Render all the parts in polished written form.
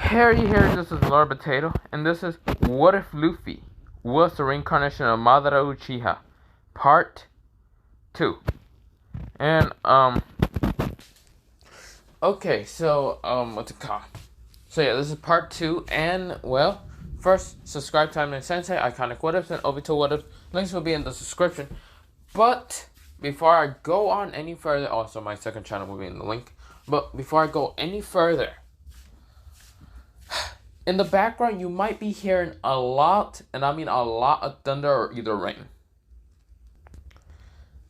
Harry here, this is Lord Potato, and this is What If Luffy Was the Reincarnation of Madara Uchiha, Part 2. And, okay, so, what's it called? So yeah, this is Part 2, and, well, first, subscribe to Anime Sensei, Iconic What Ifs, and Obito What If. Links will be in the description. But, before I go on any further, also my second channel will be in the link, but before I go any further, in the background, you might be hearing a lot, and I mean a lot of thunder or either rain.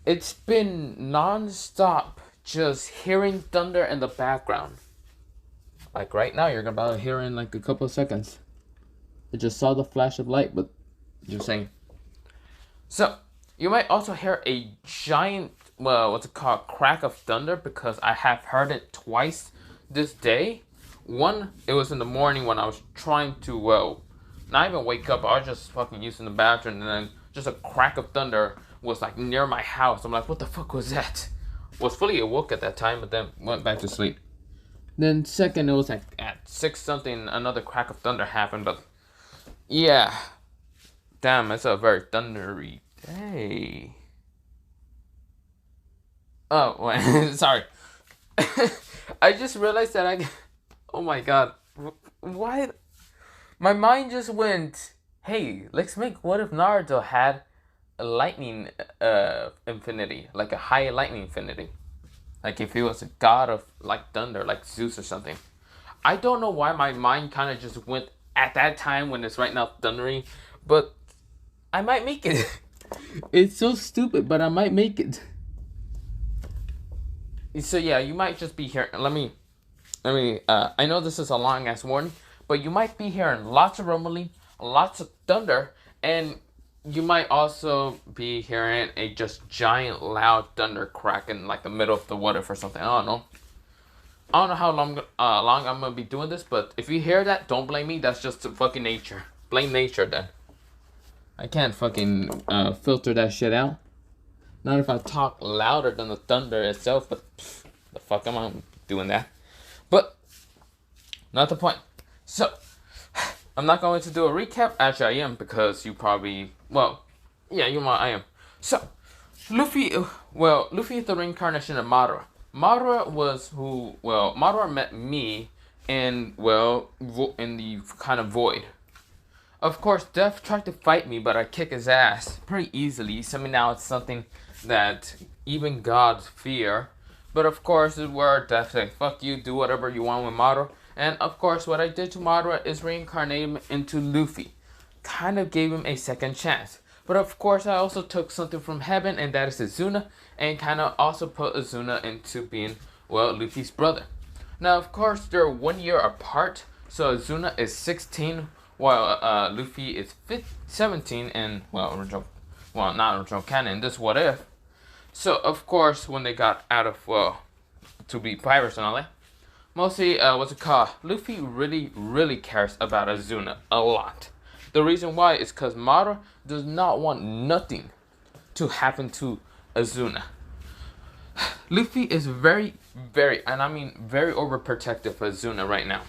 It's been non-stop just hearing thunder in the background. Like right now, you're about to hear in like a couple of seconds. I just saw the flash of light, but just saying. So, you might also hear a giant, well, what's it called, crack of thunder, because I have heard it twice this day. One, it was in the morning when I was trying to, well, not even wake up. I was just fucking using the bathroom, and then just a crack of thunder was like near my house. I'm like, what the fuck was that? Was fully awoke at that time, but then went back to sleep. Then second, it was like at 6 something, another crack of thunder happened, but yeah. Damn, it's a very thundery day. Oh, wait, sorry. I just realized that oh my god. Why? My mind just went, hey, let's make What If Naruto had a lightning infinity, like a high lightning infinity. Like if he was a god of like thunder, like Zeus or something. I don't know why my mind kind of just went at that time when it's right now thundering, but I might make it. It's so stupid, but I might make it. So yeah, you might just be hearing, I know this is a long ass warning, but you might be hearing lots of rumbling, lots of thunder, and you might also be hearing a just giant loud thunder crack in like the middle of the What If or something. I don't know how long I'm gonna be doing this, but if you hear that, don't blame me. That's just fucking nature. Blame nature then. I can't fucking filter that shit out. Not if I talk louder than the thunder itself, but the fuck am I doing that? But, not the point. So, I'm not going to do a recap. Actually, I am, because you probably, well, yeah, I am. So, Luffy is the reincarnation of Madara. Madara Madara met me in the kind of void. Of course, Death tried to fight me, but I kick his ass pretty easily. Somehow it's something that even gods fear. But of course, this is where Death said, fuck you, do whatever you want with Madara. And of course, what I did to Madara is reincarnate him into Luffy. Kind of gave him a second chance. But of course, I also took something from heaven, and that is Azuna. And kind of also put Azuna into being, Luffy's brother. Now, of course, they're 1 year apart. So Azuna is 16, while Luffy is 17 in, not original canon, this What If. So, of course, when they got out of, to be pirates and all that, mostly, Luffy really, really cares about Azuna a lot. The reason why is because Madara does not want nothing to happen to Azuna. Luffy is very, very, and I mean very overprotective of Azuna right now.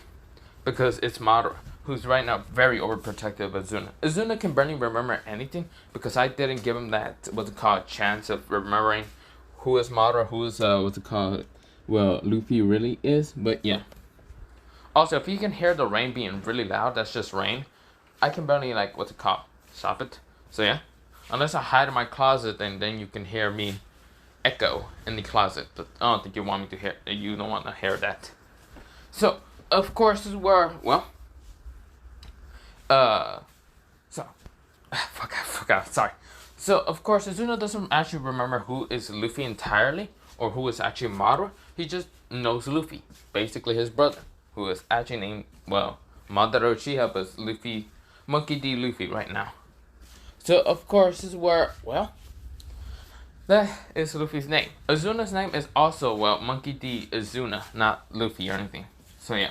Because it's Madara, who's right now very overprotective of Azuna. Azuna can barely remember anything because I didn't give him that, chance of remembering who is Madara, who is, Luffy really is. But yeah. Also, if you can hear the rain being really loud, that's just rain. I can barely, stop it. So yeah. Unless I hide in my closet, and then you can hear me echo in the closet. But I don't think you want me to hear, you don't want to hear that. So, of course, this is where, sorry. So, of course, Azuna doesn't actually remember who is Luffy entirely, or who is actually Madara. He just knows Luffy, basically his brother, who is actually named, Madara Uchiha, but Luffy, Monkey D. Luffy right now. So, of course, this is where, that is Luffy's name. Azuna's name is also, Monkey D. Azuna, not Luffy or anything. So, yeah.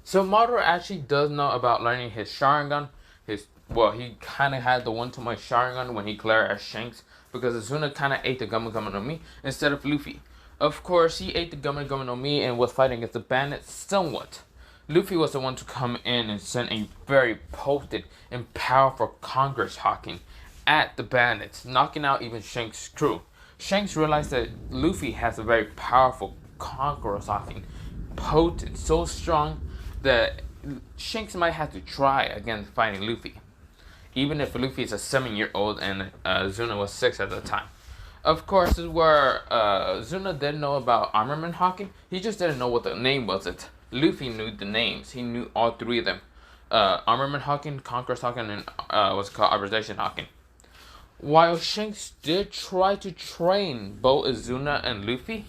So, Madara actually does know about learning his Sharingan. He kind of had the one-to-one Sharingan when he glared at Shanks, because Azuna kind of ate the Gama Gama no Mi instead of Luffy. Of course, he ate the Gummy no Mi and was fighting against the bandits somewhat. Luffy was the one to come in and send a very potent and powerful Congress Hawking at the bandits, knocking out even Shanks' crew. Shanks realized that Luffy has a very powerful Conqueror's Hawking, potent, so strong that Shanks might have to try against fighting Luffy, even if Luffy is a 7-year-old and Zuna was 6 at the time. Of course, this is where Zuna didn't know about Armament Hawking. He just didn't know what the name was. Luffy knew the names. He knew all three of them. Armament Hawking, Conqueror's Hawking, and what's it called, Arbitration Hawking. While Shanks did try to train both Izuna and Luffy,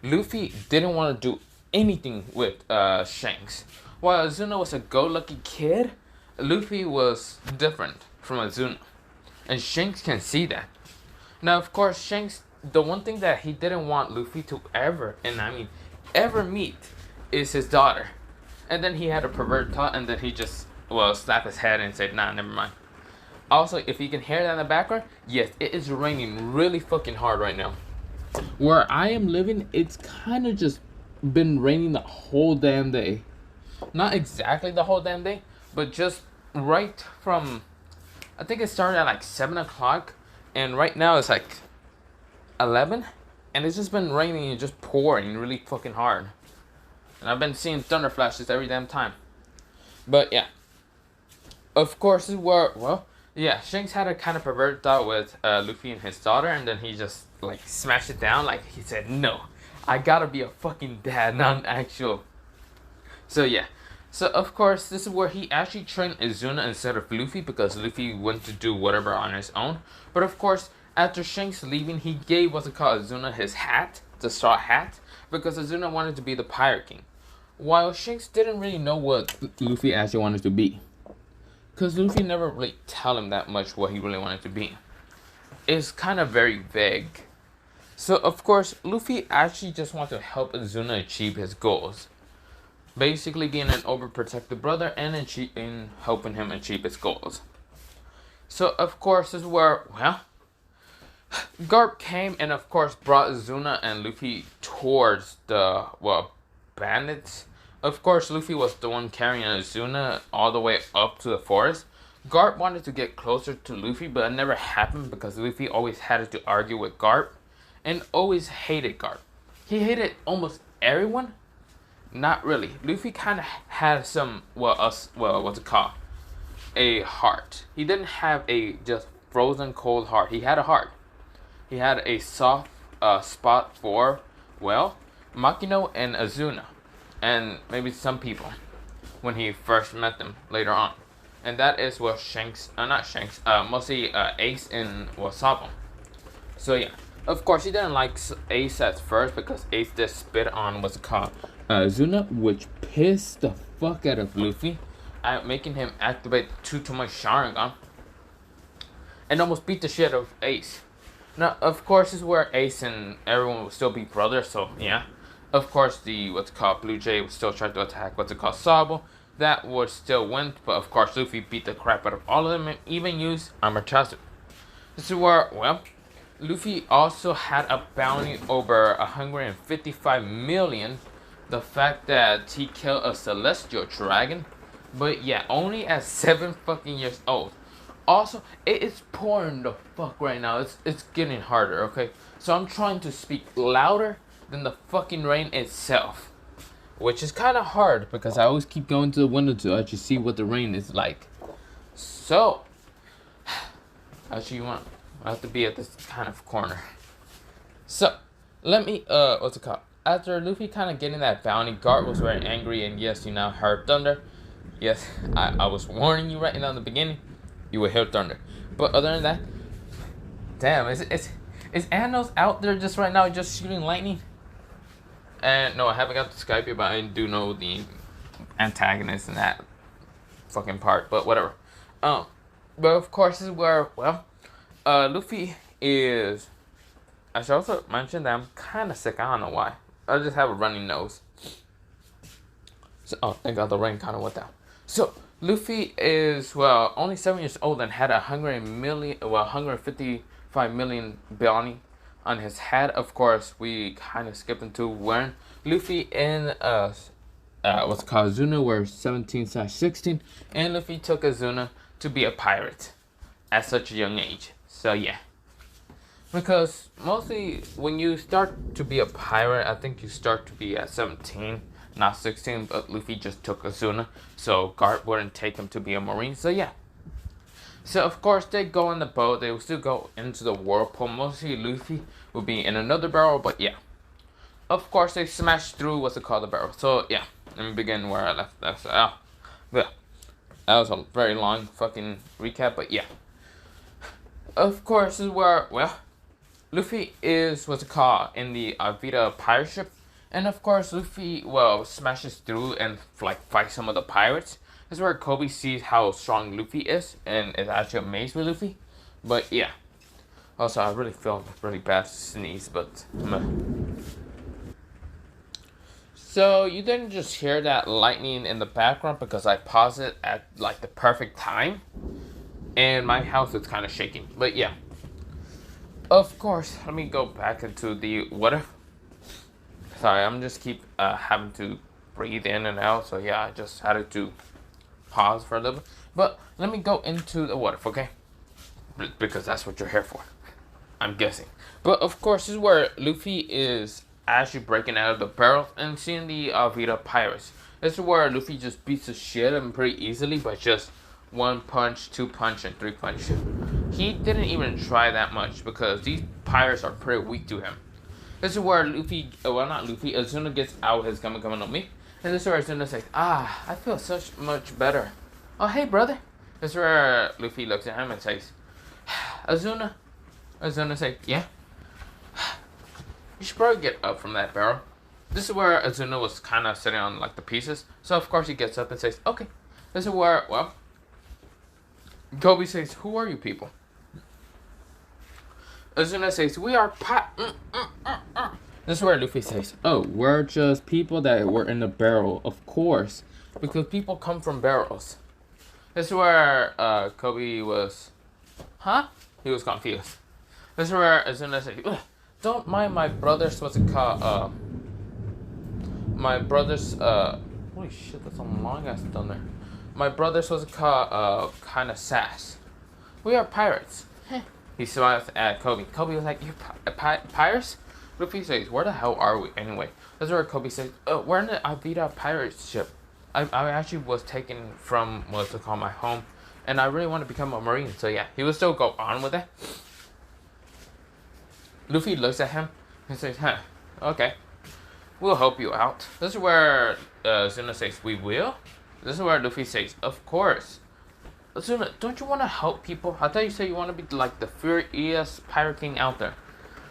Luffy didn't want to do anything with Shanks. While Izuna was a go-lucky kid, Luffy was different from Izuna. And Shanks can see that. Now, of course, Shanks, the one thing that he didn't want Luffy to ever meet is his daughter. And then he had a pervert thought, and then he just, slapped his head and said, nah, never mind. Also, if you can hear that in the background, yes, it is raining really fucking hard right now. Where I am living, it's kind of just been raining the whole damn day. Not exactly the whole damn day, but just right from, I think it started at like 7 o'clock, and right now it's like 11, and it's just been raining and just pouring really fucking hard. And I've been seeing thunder flashes every damn time. But yeah. Of course, this is where, Shanks had a kind of perverted thought with Luffy and his daughter, and then he just, smashed it down. He said, no, I gotta be a fucking dad, not an actual. So, yeah. So, of course, this is where he actually trained Izuna instead of Luffy, because Luffy went to do whatever on his own. But, of course, after Shanks leaving, he gave what's it called Izuna his hat, the straw hat, because Izuna wanted to be the Pirate King. While Shanks didn't really know what Luffy actually wanted to be. Because Luffy never really tell him that much what he really wanted to be. It's kind of very vague. So, of course, Luffy actually just wants to help Izuna achieve his goals. Basically being an overprotective brother and helping him achieve his goals. So, of course, this is where, Garp came and, of course, brought Izuna and Luffy towards the, bandits. Of course, Luffy was the one carrying Izuna all the way up to the forest. Garp wanted to get closer to Luffy, but it never happened because Luffy always had to argue with Garp and always hated Garp. He hated almost everyone. Not really. Luffy kind of had some, what's it called? A heart. He didn't have a just frozen cold heart. He had a heart. He had a soft spot for, Makino and Izuna. And maybe some people when he first met them later on. And that is what mostly Ace and Sabo. So yeah, of course he didn't like Ace at first because Ace did spit on what's it called Zuna, which pissed the fuck out of Luffy, making him activate too much Sharingan and almost beat the shit out of Ace. Now, of course, this is where Ace and everyone will still be brothers, so yeah. Of course, the Blue Jay would still try to attack Sabo. That would still win, but of course Luffy beat the crap out of all of them and even used Armor Chasu. This is where, Luffy also had a bounty over 155 million. The fact that he killed a celestial dragon, but yeah, only at 7 fucking years old. Also, it is pouring the fuck right now. It's getting harder, okay? So I'm trying to speak louder than the fucking rain itself, which is kind of hard because I always keep going to the window to actually see what the rain is like. So, actually, I have to be at this kind of corner. So, let me, after Luffy kind of getting that bounty, Garp was very angry, and yes, you now heard thunder. Yes, I was warning you right now in the beginning, you will hear thunder. But other than that, damn, is Anos out there just right now just shooting lightning? And no, I haven't got to Skype yet, but I do know the antagonist in that fucking part, but whatever. But of course, this is where, Luffy is, I should also mention that I'm kind of sick, I don't know why. I just have a running nose. So, thank God the rain kind of went down. So, Luffy is, only 7 years old and had 155 million bounty on his head. Of course, we kind of skipped into when Luffy and what's it called, Azuna were 17/16, and Luffy took Azuna to be a pirate at such a young age. So yeah, because mostly when you start to be a pirate, I think you start to be at 17, not 16. But Luffy just took Azuna, so Garp wouldn't take him to be a marine. So yeah. So of course they go on the boat. They will still go into the whirlpool. Mostly Luffy will be in another barrel, but yeah. Of course they smash through what's it called, the barrel. So yeah, let me begin where I left. Yeah. That was a very long fucking recap, but yeah. Of course, this is where, well, Luffy is what's it called in the Alvida pirate ship, and of course Luffy, well, smashes through and like fights some of the pirates. This is where Kobe sees how strong Luffy is and is actually amazed with Luffy. But yeah. Also, I really feel really bad to sneeze, but so you didn't just hear that lightning in the background because I paused it at like the perfect time, and my house is kind of shaking. But yeah. Of course, let me go back into the water. Sorry, I'm just keep having to breathe in and out. So yeah, I just had to pause for a little bit. But let me go into the water, okay? Because that's what you're here for, I'm guessing. But of course, this is where Luffy is actually breaking out of the barrel and seeing the Alvida pirates. This is where Luffy just beats the shit out of him pretty easily by just 1 punch, 2 punch, and 3 punch. He didn't even try that much because these pirates are pretty weak to him. This is where Luffy, well not Luffy, Azuna gets out his coming on me. And this is where Azuna says, I feel such much better. Oh, hey brother. This is where Luffy looks at him and says, Azuna. Azuna says, yeah? You should probably get up from that barrel. This is where Azuna was kind of sitting on like the pieces. So of course he gets up and says, okay. This is where, well, Kobe says, who are you people? Azuna says, we are This is where Luffy says, oh, we're just people that were in the barrel, of course. Because people come from barrels. This is where Kobe was, huh? He was confused. This is where Azuna says, don't mind my brother's, what's it called, my brother's, holy shit, that's a long ass thunder. My brother's, what's it called, kind of sass. We are pirates. He smiles at Kobe. Kobe was like, you pirates? Luffy says, where the hell are we anyway? That's where Kobe says, oh, we're in the Alvida pirate ship. I actually was taken from what's it called, my home, and I really want to become a marine. So yeah, he will still go on with it. Luffy looks at him and says, okay, we'll help you out. This is where Azuna says, we will? This is where Luffy says, of course. Azuna, don't you want to help people? I thought you said you want to be like the furious pirate king out there.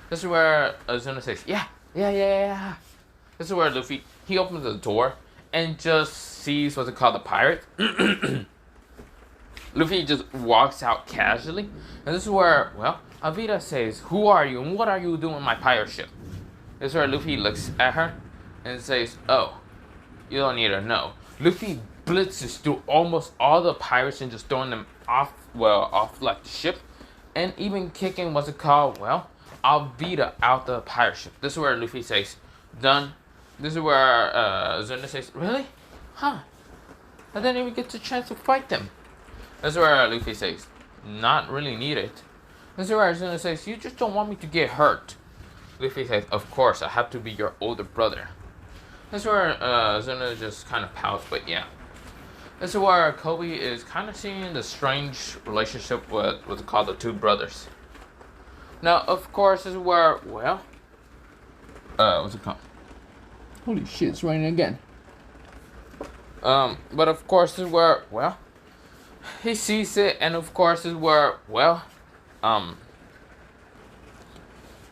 This is where Azuna says, yeah. This is where Luffy, he opens the door and just sees what's it called, the pirate. Luffy just walks out casually. And this is where, well, Alvida says, who are you and what are you doing in my pirate ship? This is where Luffy looks at her and says, oh, you don't need to know. Luffy blitzes through almost all the pirates and just throwing them off like the ship. And even kicking, what's it called, well, Alvida out the pirate ship. This is where Luffy says, done. This is where Azuna says, really? Huh. I didn't even get the chance to fight them. This is where Luffy says, not really needed. This is where Azuna says, you just don't want me to get hurt. Luffy says, of course, I have to be your older brother. This is where Azuna just kind of pouts, but yeah. This is where Kobe is kind of seeing the strange relationship with what's called the two brothers. Now, of course, this is where, well, what's it called? Holy shit, it's raining again. But of course, this is where, well, he sees it, and of course, this is where, well,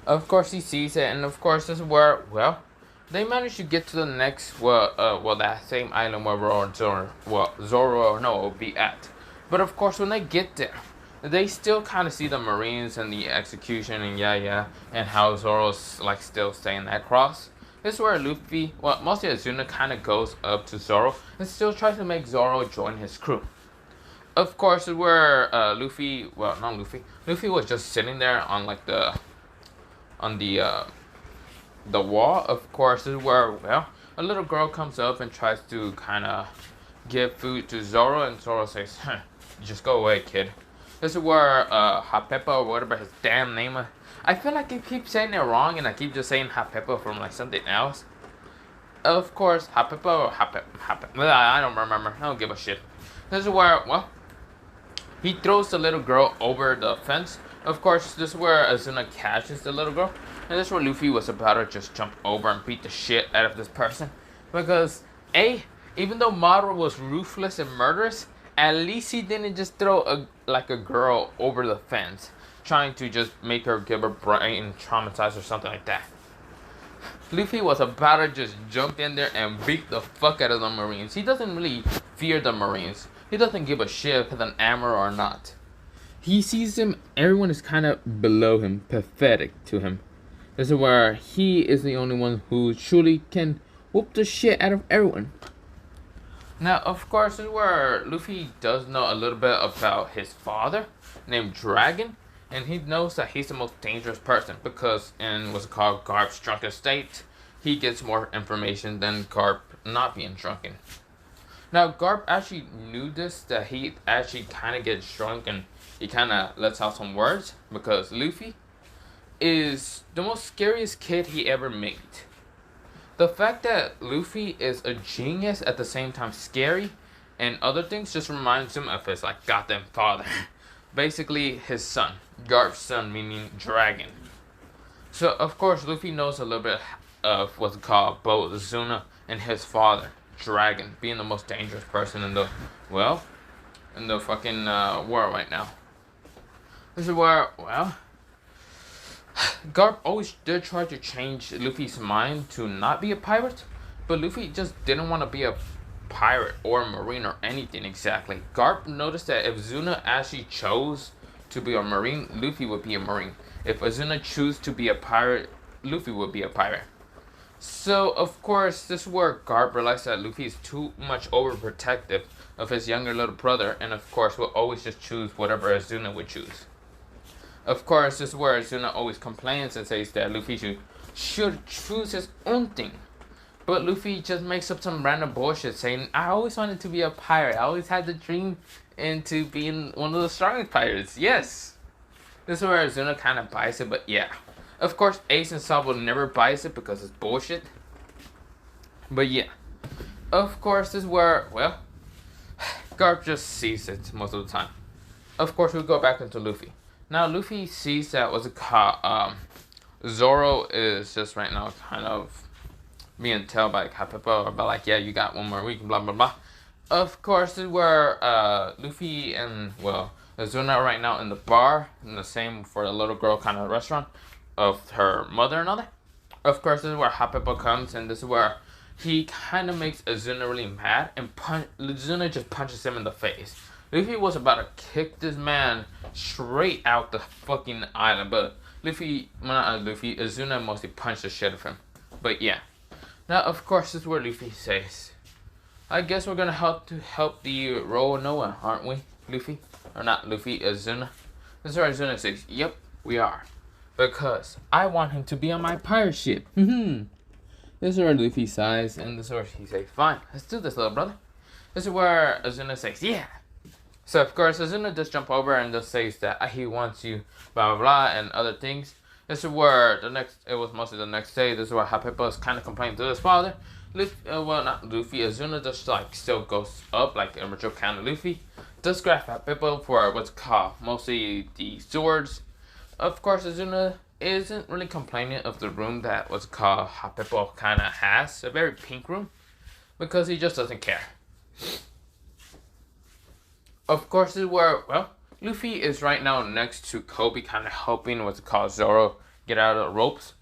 of course he sees it, and of course, this is where, well, they manage to get to the next, that same island where Zoro will be at. But of course, when they get there, they still kind of see the Marines and the execution and and how Zoro's like still staying that cross. This is where Luffy, well, mostly Azuna kind of goes up to Zoro and still tries to make Zoro join his crew. Of course, where Luffy was just sitting there on like the on the wall. Of course, this is where, well, a little girl comes up and tries to kind of give food to Zoro, and Zoro says, huh, just go away, kid. This is where Hapepa, or whatever his damn name is. I feel like I keep saying it wrong, and I keep just saying Hapepa from like something else. Of course, Hapepa or Hapepa. I don't remember. I don't give a shit. This is where, well, he throws the little girl over the fence. Of course, this is where Azuna catches the little girl. And this is where Luffy was about to just jump over and beat the shit out of this person. Because, even though Madara was ruthless and murderous, at least he didn't just throw a girl over the fence, trying to just make her give her brain traumatized or something like that. Luffy was about to just jump in there and beat the fuck out of the Marines. He doesn't really fear the Marines. He doesn't give a shit if it's an armor or not. He sees them, everyone is kind of below him, pathetic to him. This is where he is the only one who truly can whoop the shit out of everyone. Now, of course, this is where Luffy does know a little bit about his father, named Dragon. And he knows that he's the most dangerous person because in what's called Garp's drunken state, he gets more information than Garp not being drunken. Now, Garp actually knew this, that he actually kind of gets drunk and he kind of lets out some words because Luffy is the most scariest kid he ever made. The fact that Luffy is a genius at the same time scary and other things just reminds him of his like goddamn father. Basically his son, Garp's son, meaning Dragon. So of course Luffy knows a little bit of what's called both Azuna and his father, Dragon, being the most dangerous person in the, well, in the fucking world right now. This is where, well, Garp always did try to change Luffy's mind to not be a pirate, but Luffy just didn't want to be a pirate or a marine or anything exactly. Garp noticed that if Azuna actually chose to be a marine, Luffy would be a marine. If Azuna chose to be a pirate, Luffy would be a pirate. So of course this is where Garp realized that Luffy is too much overprotective of his younger little brother, and of course will always just choose whatever Azuna would choose. Of course this is where Azuna always complains and says that Luffy should choose his own thing. But Luffy just makes up some random bullshit saying, I always wanted to be a pirate. I always had the dream into being one of the strongest pirates. Yes. This is where Azuna kind of buys it, but yeah. Of course, Ace and Sabo never buys it because it's bullshit. But yeah. Of course, this is where, well, Garp just sees it most of the time. Of course, we go back into Luffy. Now, Luffy sees that what's it called, Zoro is just right now kind of being told by Hapepa about like, yeah, you got one more week, blah, blah, blah. Of course, this is where Luffy and, well, Azuna right now in the bar, and the same for the little girl kind of restaurant of her mother and all that. Of course, this is where Hapepa comes, and this is where he kind of makes Azuna really mad, and Azuna just punches him in the face. Luffy was about to kick this man straight out the fucking island, but Azuna mostly punched the shit of him. But yeah. Now, of course, this is where Luffy says, I guess we're gonna help the Noah, aren't we, Luffy? Or not Luffy, Azuna. This is where Azuna says, yep, we are. Because I want him to be on my pirate ship. This is where Luffy sighs, and this is where he says, fine, let's do this, little brother. This is where Azuna says, yeah. So, of course, Azuna just jump over and just says that he wants you, blah, blah, blah, and other things. This is where it was mostly the next day. This is where Hapepa is kind of complaining to his father. Well, not Luffy. Azuna just like still goes up like a mature kind of Luffy. Does grab Hapepa for what's called mostly the swords. Of course, Azuna isn't really complaining of the room that what's called Hapepa kind of has. A very pink room. Because he just doesn't care. Of course, this is where, well, Luffy is right now next to Kobe, kind of helping what's called Zoro get out of the ropes.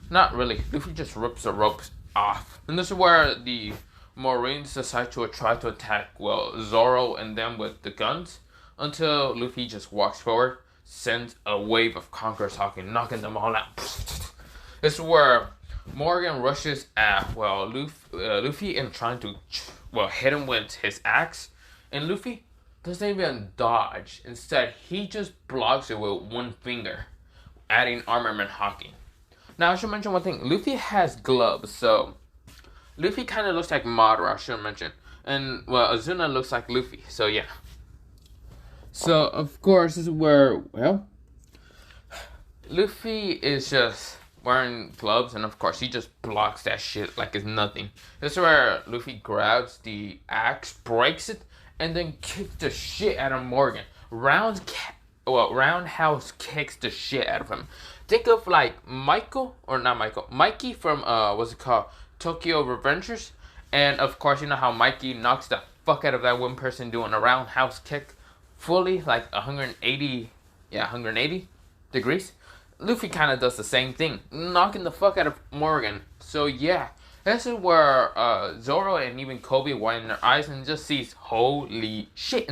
Not really. Luffy just rips the ropes off. And this is where the Marines decide to try to attack, well, Zoro and them with the guns. Until Luffy just walks forward, sends a wave of Conqueror's Hawking, knocking them all out. This is where Morgan rushes at, well, Luffy and trying to, well, hit him with his axe. And Luffy doesn't even dodge. Instead, he just blocks it with one finger, adding armament hawking. Now, I should mention one thing. Luffy has gloves, so Luffy kind of looks like Madara, I should mention. And, well, Azuna looks like Luffy, so yeah. So, of course, this is where, well, Luffy is just wearing gloves, and of course, he just blocks that shit like it's nothing. This is where Luffy grabs the axe, breaks it, and then kicks the shit out of Morgan. Roundhouse kicks the shit out of him. Think of like Mikey from what's it called, Tokyo Revengers, and of course you know how Mikey knocks the fuck out of that one person doing a roundhouse kick, fully like 180 degrees. Luffy kind of does the same thing, knocking the fuck out of Morgan. So yeah, this is where Zoro and even Kobe widen their eyes and just sees holy shit.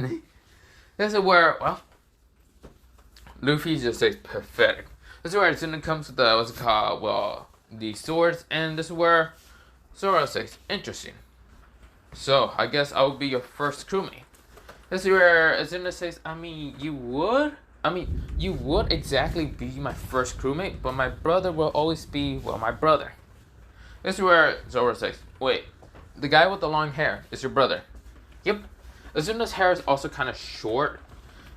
This is where, well, Luffy just says pathetic. This is where Azuna comes with the, what's it called, well, the swords, and this is where Zoro says, interesting. So, I guess I will be your first crewmate. This is where Azuna says, you would exactly be my first crewmate, but my brother will always be, well, my brother. This is where Zoro says, wait, the guy with the long hair is your brother? Yep. Azuna's hair is also kind of short.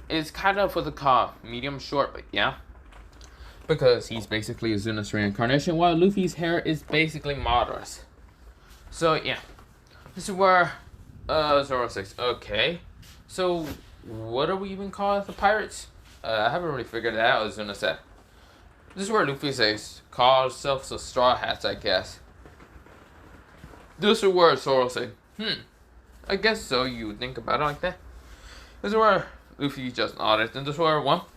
It's kind of what's it called, medium short, but yeah. Because he's basically Azuna's reincarnation, while Luffy's hair is basically Madara's. So, yeah. This is where Zoro says, okay. So, what are we even calling the pirates? I haven't really figured it out, Azuna said. This is where Luffy says, call ourselves the Straw Hats, I guess. This is where Zoro says, I guess so, you would think about it like that. This is where Luffy just nodded, and this is where, well,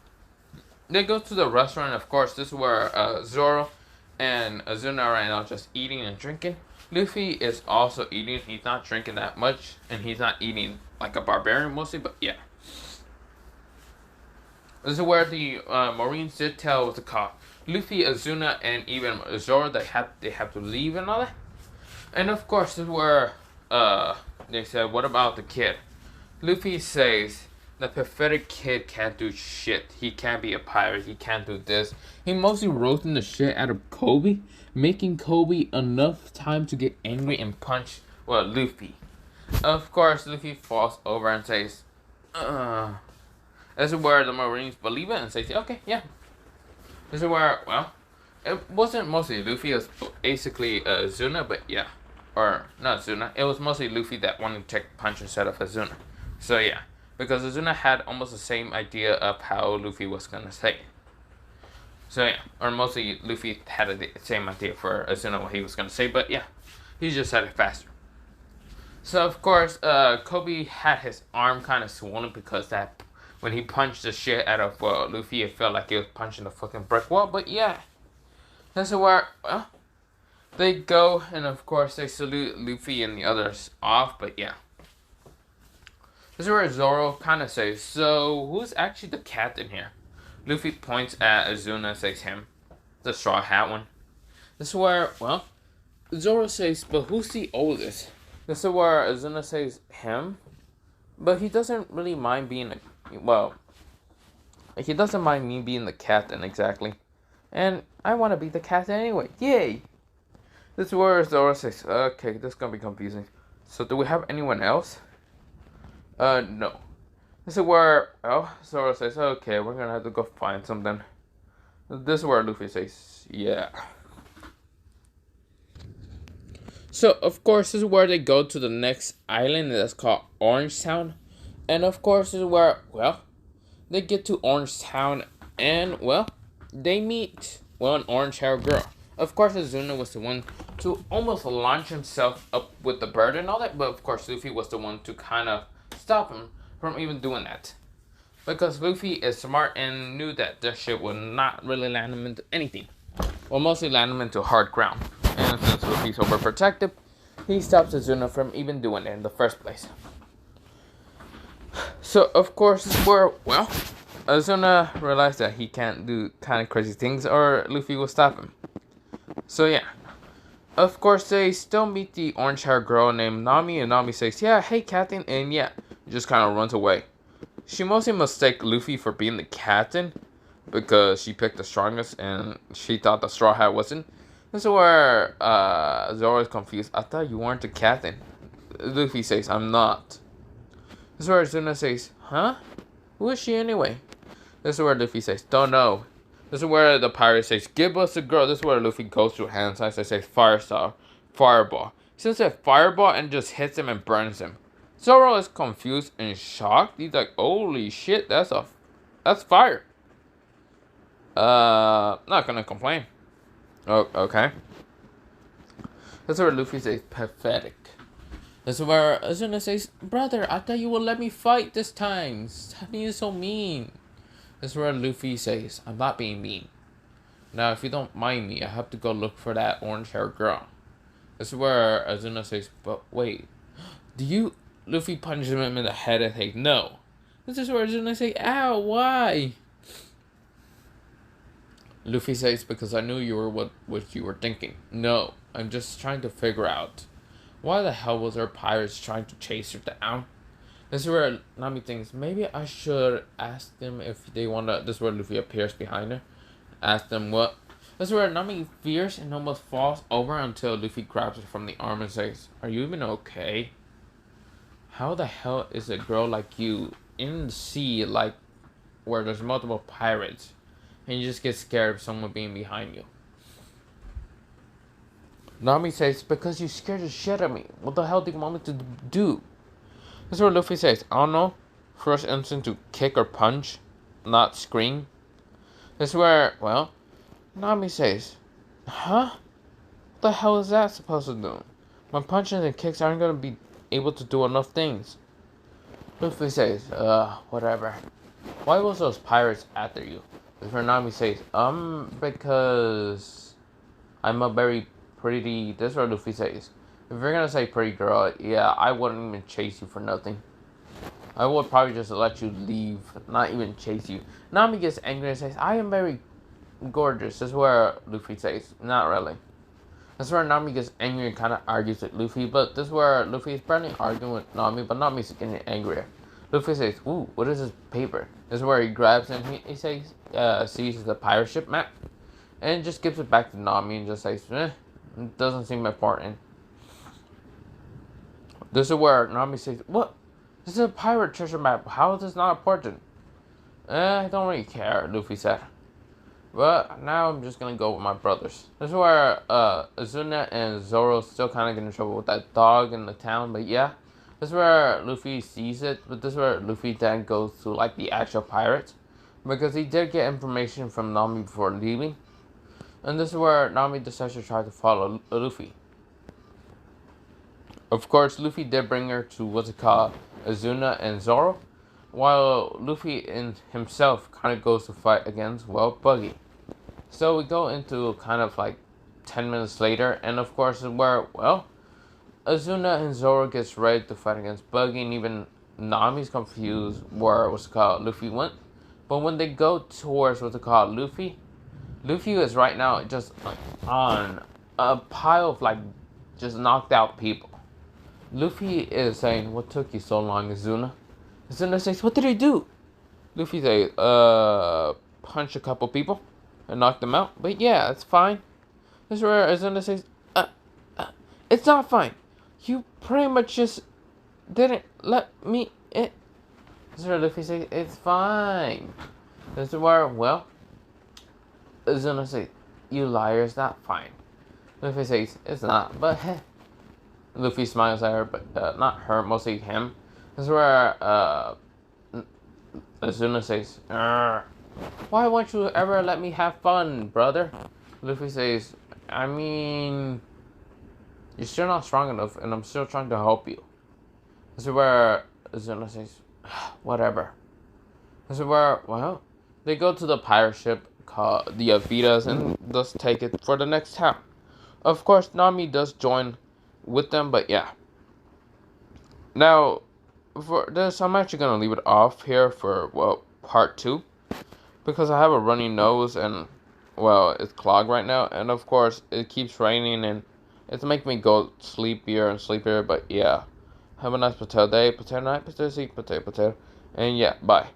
they go to the restaurant. Of course, this is where Zoro and Azuna are right now just eating and drinking. Luffy is also eating. He's not drinking that much, and he's not eating like a barbarian mostly, but yeah. This is where the Marines did tell with the cop. Luffy, Azuna, and even Zoro, they have to leave and all that. And of course, this is where they said, what about the kid? Luffy says, the pathetic kid can't do shit. He can't be a pirate. He can't do this. He mostly roasting the shit out of Kobe, making Kobe enough time to get angry and punch, well, Luffy. Of course, Luffy falls over and says, This is where the Marines believe it and say, okay, yeah. This is where, well, it wasn't mostly Luffy. It was basically Azuna, but yeah. Or, not Azuna. It was mostly Luffy that wanted to take a punch instead of Azuna. So, yeah. Because Azuna had almost the same idea of how Luffy was going to say. So, yeah. Or mostly Luffy had the same idea for Azuna what he was going to say. But, yeah. He just said it faster. So, of course, Kobe had his arm kind of swollen because that when he punched the shit out of Luffy, it felt like he was punching the fucking brick wall. But, yeah. That's where, well, they go, and of course, they salute Luffy and the others off. But, yeah. This is where Zoro kind of says, so, who's actually the captain here? Luffy points at Azuna and says him. The Straw Hat one. This is where, well, Zoro says, but who's the oldest? This is where Azuna says him. But he doesn't really mind being he doesn't mind me being the captain, exactly. And I want to be the captain anyway. Yay! This is where Zoro says, okay, this is going to be confusing. So, do we have anyone else? No. This is where, well, Zoro says, okay, we're gonna have to go find something. This is where Luffy says, yeah. So, of course, this is where they go to the next island that's called Orange Town. And, of course, this is where, well, they get to Orange Town and, well, they meet, well, an orange-haired girl. Of course, Azuna was the one to almost launch himself up with the bird and all that, but, of course, Luffy was the one to kind of stop him from even doing that. Because Luffy is smart and knew that this shit would not really land him into anything. Well, mostly land him into hard ground. And since Luffy's overprotective, he stops Azuna from even doing it in the first place. So, of course, this is where, well, Azuna realized that he can't do kind of crazy things or Luffy will stop him. So, yeah. Of course, they still meet the orange-haired girl named Nami, and Nami says, yeah, hey, Captain, and yeah, just kind of runs away. She mostly mistakes Luffy for being the captain, because she picked the strongest and she thought the Straw Hat wasn't. This is where Zoro is confused. I thought you weren't the captain. Luffy says, I'm not. This is where Azuna says, huh? Who is she anyway? This is where Luffy says, don't know. This is where the pirate says, give us a girl. This is where Luffy goes through hand signs and says, fireball. He says a fireball and just hits him and burns him. Zoro is confused and shocked. He's like, holy shit, that's fire. Not gonna complain. Oh, okay. This is where Luffy says, pathetic. This is where Azuna says, brother, I thought you would let me fight this time. Stop being so mean. This is where Luffy says, I'm not being mean. Now, if you don't mind me, I have to go look for that orange-haired girl. This is where Azuna says, but wait, do you... Luffy punches him in the head and says, no. This is where Azuna says, ow, why? Luffy says, because I knew you were what you were thinking. No, I'm just trying to figure out. Why the hell was our pirates trying to chase her down? This is where Nami thinks, maybe I should ask them if they want to... This is where Luffy appears behind her. Ask them what... This is where Nami fears and almost falls over until Luffy grabs her from the arm and says, are you even okay? How the hell is a girl like you in the sea, like where there's multiple pirates, and you just get scared of someone being behind you? Nami says, because you scared the shit out of me. What the hell do you want me to do? This is where Luffy says, I don't know. First instinct to kick or punch, not scream. This is where, well, Nami says, huh? What the hell is that supposed to do? My punches and kicks aren't going to be able to do enough things. Luffy says, whatever. Why was those pirates after you? This is where Nami says, because I'm a very pretty... This is what Luffy says. If you're gonna say pretty girl, yeah, I wouldn't even chase you for nothing. I would probably just let you leave, not even chase you. Nami gets angry and says, I am very gorgeous. This is where Luffy says, not really. This is where Nami gets angry and kind of argues with Luffy, but this is where Luffy is probably arguing with Nami, but Nami's getting angrier. Luffy says, ooh, what is this paper? This is where he grabs and he says, sees the pirate ship map, and just gives it back to Nami and just says, it doesn't seem important. This is where Nami says, what? This is a pirate treasure map. How is this not important? I don't really care, Luffy said. But now I'm just going to go with my brothers. This is where Azuna and Zoro still kind of get in trouble with that dog in the town. But yeah, this is where Luffy sees it. But this is where Luffy then goes to like the actual pirates. Because he did get information from Nami before leaving. And this is where Nami decides to try to follow Luffy. Of course, Luffy did bring her to what's it called, Azuna and Zoro. While Luffy in himself kind of goes to fight against, well, Buggy. So we go into kind of like 10 minutes later, and of course where, well, Azuna and Zoro gets ready to fight against Buggy, and even Nami's confused where what's it called, Luffy went. But when they go towards what's it called, Luffy is right now just on a pile of like just knocked out people. Luffy is saying, what took you so long, Azuna? Azuna says, what did he do? Luffy says, punch a couple people and knock them out. But yeah, it's fine. This is where Azuna says, it's not fine. You pretty much just didn't let me in. This is where Luffy says, it's fine. This is where, well, Azuna says, you liar, it's not fine. Luffy says, it's not, but heh. Luffy smiles at her, but not her, mostly him. This is where Azuna says, why won't you ever let me have fun, brother? Luffy says, I mean, you're still not strong enough, and I'm still trying to help you. This is where Azuna says, whatever. This is where, well, they go to the pirate ship called the Avitas and thus take it for the next town. Of course, Nami does join with them, but yeah. Now, for this, I'm actually going to leave it off here for, well, part 2. Because I have a runny nose and, well, it's clogged right now. And, of course, it keeps raining and it's making me go sleepier and sleepier. But, yeah. Have a nice potato day, potato night, potato seed, potato. And, yeah, bye.